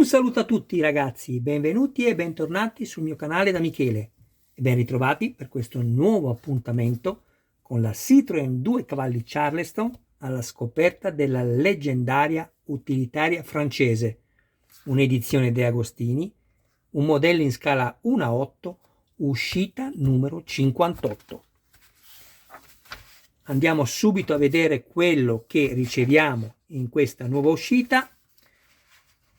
Un saluto a tutti ragazzi, benvenuti e bentornati sul mio canale da Michele e ben ritrovati per questo nuovo appuntamento con la Citroën 2 cavalli Charleston alla scoperta della leggendaria utilitaria francese, un'edizione De Agostini, un modello in scala 1:8, uscita numero 58. Andiamo subito a vedere quello che riceviamo in questa nuova uscita.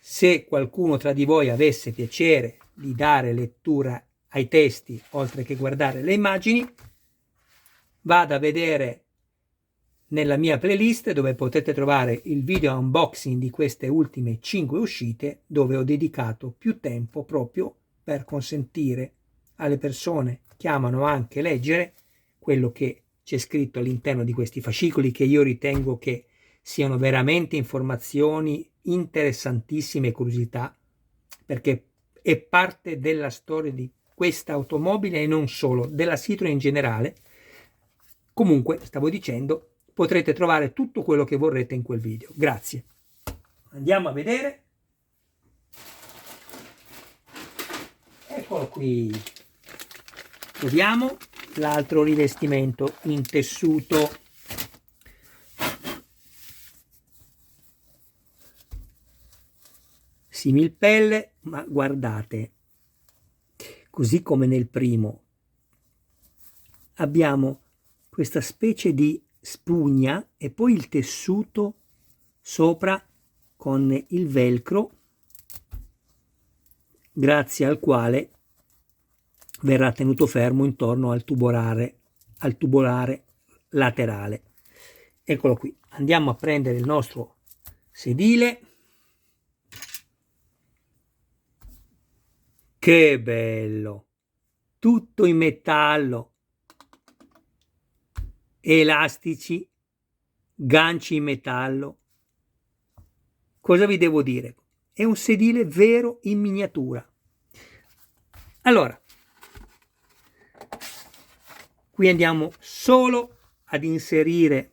Se qualcuno tra di voi avesse piacere di dare lettura ai testi oltre che guardare le immagini, vada a vedere nella mia playlist dove potete trovare il video unboxing di queste ultime 5 uscite, dove ho dedicato più tempo proprio per consentire alle persone che amano anche leggere quello che c'è scritto all'interno di questi fascicoli, che io ritengo che siano veramente informazioni interessantissime e curiosità, perché è parte della storia di questa automobile e non solo, della Citroën in generale. Comunque, stavo dicendo, potrete trovare tutto quello che vorrete in quel video. Grazie. Andiamo a vedere. Eccolo qui. Troviamo l'altro rivestimento in tessuto. Similpelle, ma guardate, così come nel primo abbiamo questa specie di spugna e poi il tessuto sopra con il velcro, grazie al quale verrà tenuto fermo intorno al tubolare laterale. Eccolo qui. Andiamo a prendere il nostro sedile. Che bello, tutto in metallo, elastici, ganci in metallo. Cosa vi devo dire? È un sedile vero in miniatura. Allora, qui andiamo solo ad inserire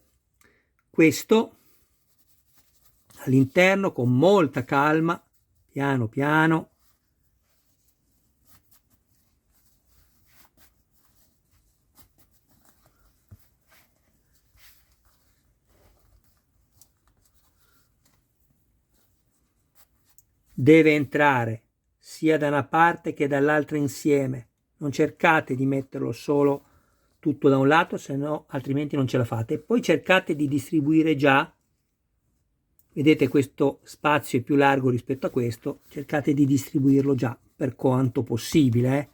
questo all'interno con molta calma, piano piano. Deve entrare sia da una parte che dall'altra insieme. Non cercate di metterlo solo tutto da un lato, se no altrimenti non ce la fate. E poi cercate di distribuire già, vedete questo spazio è più largo rispetto a questo, cercate di distribuirlo già per quanto possibile.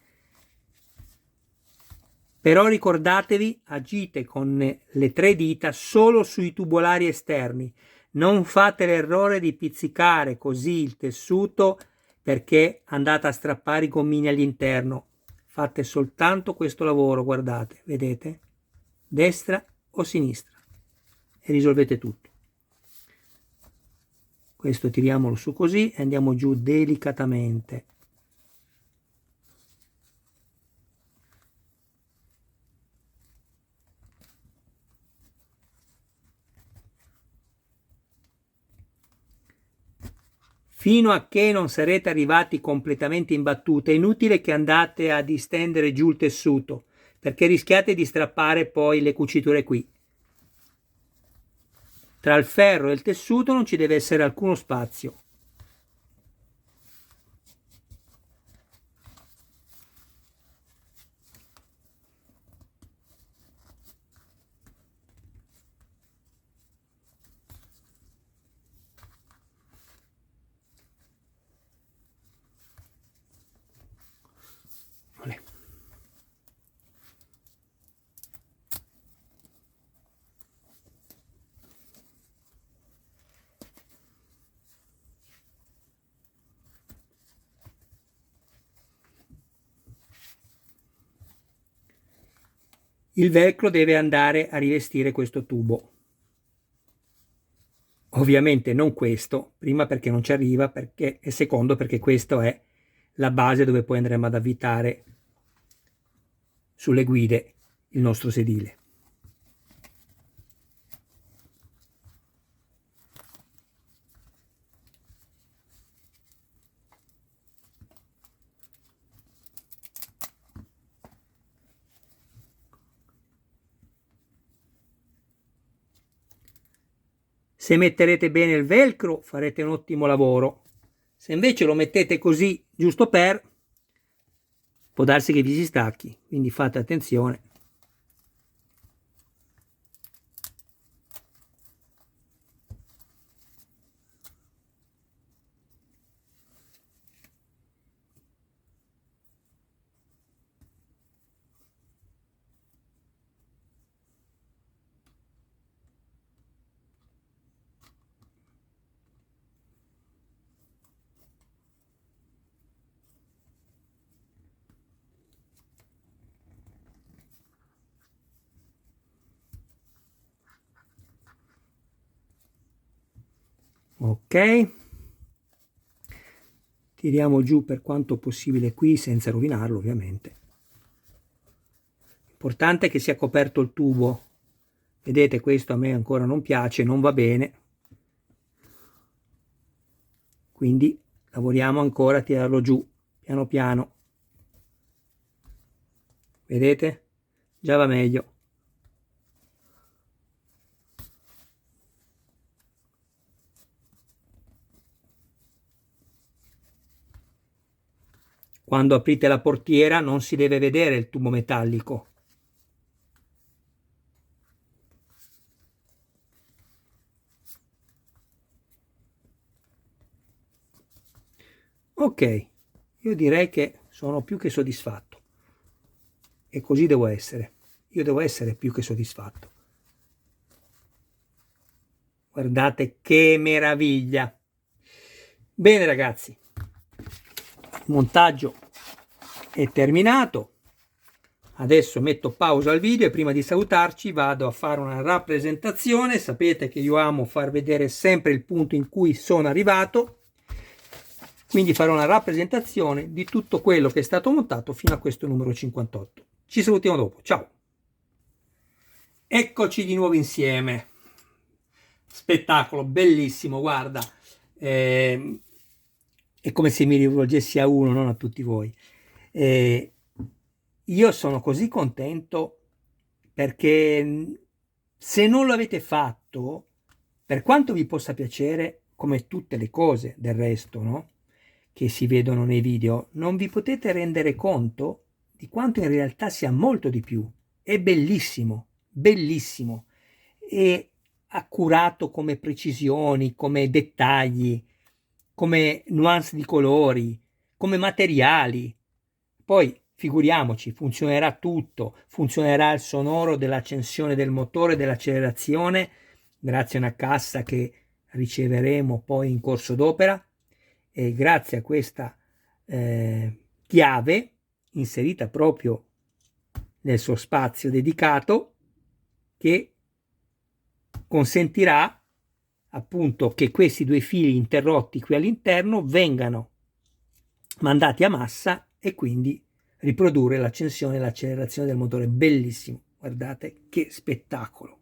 Però ricordatevi, agite con le 3 dita solo sui tubolari esterni. Non fate l'errore di pizzicare così il tessuto perché andate a strappare i gommini all'interno. Fate soltanto questo lavoro, guardate, vedete? Destra o sinistra e risolvete tutto. Questo tiriamolo su così e andiamo giù delicatamente. Fino a che non sarete arrivati completamente in battuta, è inutile che andate a distendere giù il tessuto, perché rischiate di strappare poi le cuciture qui. Tra il ferro e il tessuto non ci deve essere alcuno spazio. Il velcro deve andare a rivestire questo tubo. Ovviamente non questo, prima perché non ci arriva, e secondo perché questa è la base dove poi andremo ad avvitare sulle guide il nostro sedile. Se metterete bene il velcro farete un ottimo lavoro. Se invece lo mettete così giusto per, può darsi che vi si stacchi, quindi fate attenzione. Ok, tiriamo giù per quanto possibile qui senza rovinarlo, ovviamente. L'importante è che sia coperto il tubo. Vedete, questo a me ancora non piace, non va bene, quindi lavoriamo ancora a tirarlo giù piano piano. Vedete? Già va meglio. Quando aprite la portiera non si deve vedere il tubo metallico. Ok, io direi che sono più che soddisfatto. E così devo essere. Io devo essere più che soddisfatto. Guardate che meraviglia. Bene ragazzi, il montaggio è terminato. Adesso metto pausa al video e prima di salutarci vado a fare una rappresentazione. Sapete che io amo far vedere sempre il punto in cui sono arrivato, quindi farò una rappresentazione di tutto quello che è stato montato fino a questo numero 58. Ci salutiamo dopo, ciao! Eccoci di nuovo insieme. Spettacolo, bellissimo, guarda. È come se mi rivolgessi a uno, non a tutti voi. Io sono così contento perché se non lo avete fatto, per quanto vi possa piacere, come tutte le cose del resto, no? Che si vedono nei video, non vi potete rendere conto di quanto in realtà sia molto di più. È bellissimo, bellissimo. E accurato come precisioni, come dettagli, come nuance di colori, come materiali. Poi figuriamoci, funzionerà tutto, funzionerà il sonoro dell'accensione del motore, dell'accelerazione, grazie a una cassa che riceveremo poi in corso d'opera, e grazie a questa chiave inserita proprio nel suo spazio dedicato, che consentirà appunto che questi due fili interrotti qui all'interno vengano mandati a massa e quindi riprodurre l'accensione e l'accelerazione del motore. Bellissimo, guardate che spettacolo.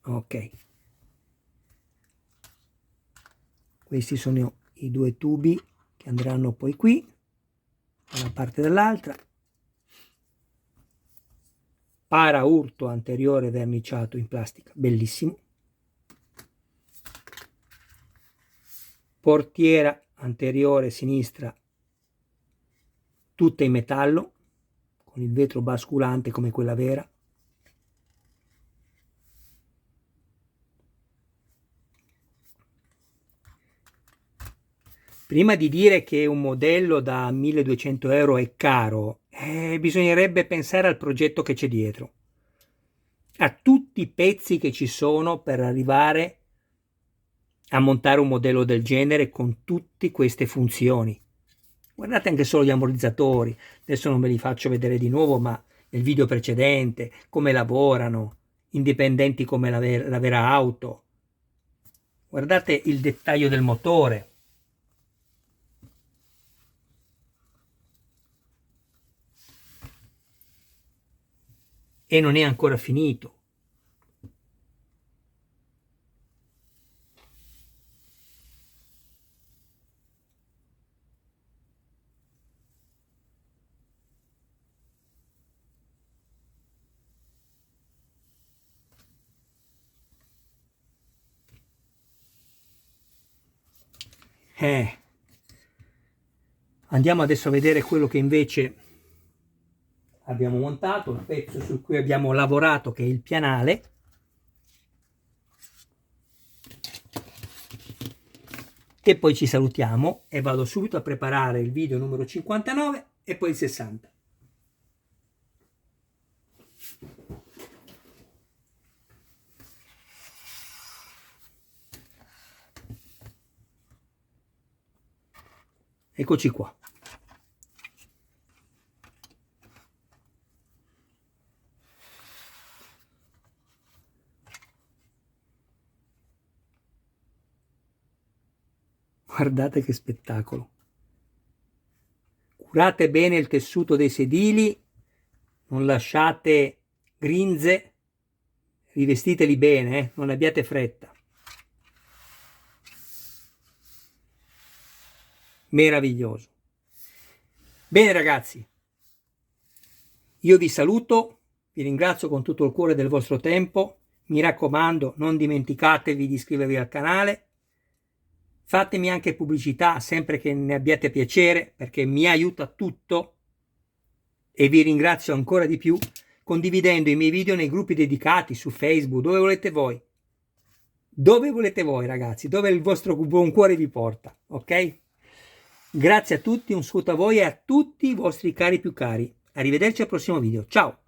Ok, questi sono i due tubi che andranno poi qui da una parte e dall'altra. Paraurto anteriore verniciato in plastica, bellissimo. Portiera anteriore sinistra tutta in metallo, con il vetro basculante come quella vera. Prima di dire che un modello da 1200 euro è caro, bisognerebbe pensare al progetto che c'è dietro, a tutti i pezzi che ci sono per arrivare a montare un modello del genere con tutte queste funzioni. Guardate anche solo gli ammortizzatori, adesso non ve li faccio vedere di nuovo, ma nel video precedente come lavorano, indipendenti come la vera auto. Guardate il dettaglio del motore. E non è ancora finito. Andiamo adesso a vedere quello che invece abbiamo montato, il pezzo su cui abbiamo lavorato, che è il pianale. E poi ci salutiamo e vado subito a preparare il video numero 59 e poi il 60. Eccoci qua. Guardate che spettacolo. Curate bene il tessuto dei sedili, non lasciate grinze, rivestiteli bene, non abbiate fretta. Meraviglioso. Bene ragazzi, io vi saluto, vi ringrazio con tutto il cuore del vostro tempo, mi raccomando non dimenticatevi di iscrivervi al canale, fatemi anche pubblicità sempre che ne abbiate piacere perché mi aiuta tutto e vi ringrazio ancora di più condividendo i miei video nei gruppi dedicati su Facebook, dove volete voi. Dove volete voi ragazzi, dove il vostro buon cuore vi porta, ok? Grazie a tutti, un saluto a voi e a tutti i vostri cari più cari. Arrivederci al prossimo video. Ciao!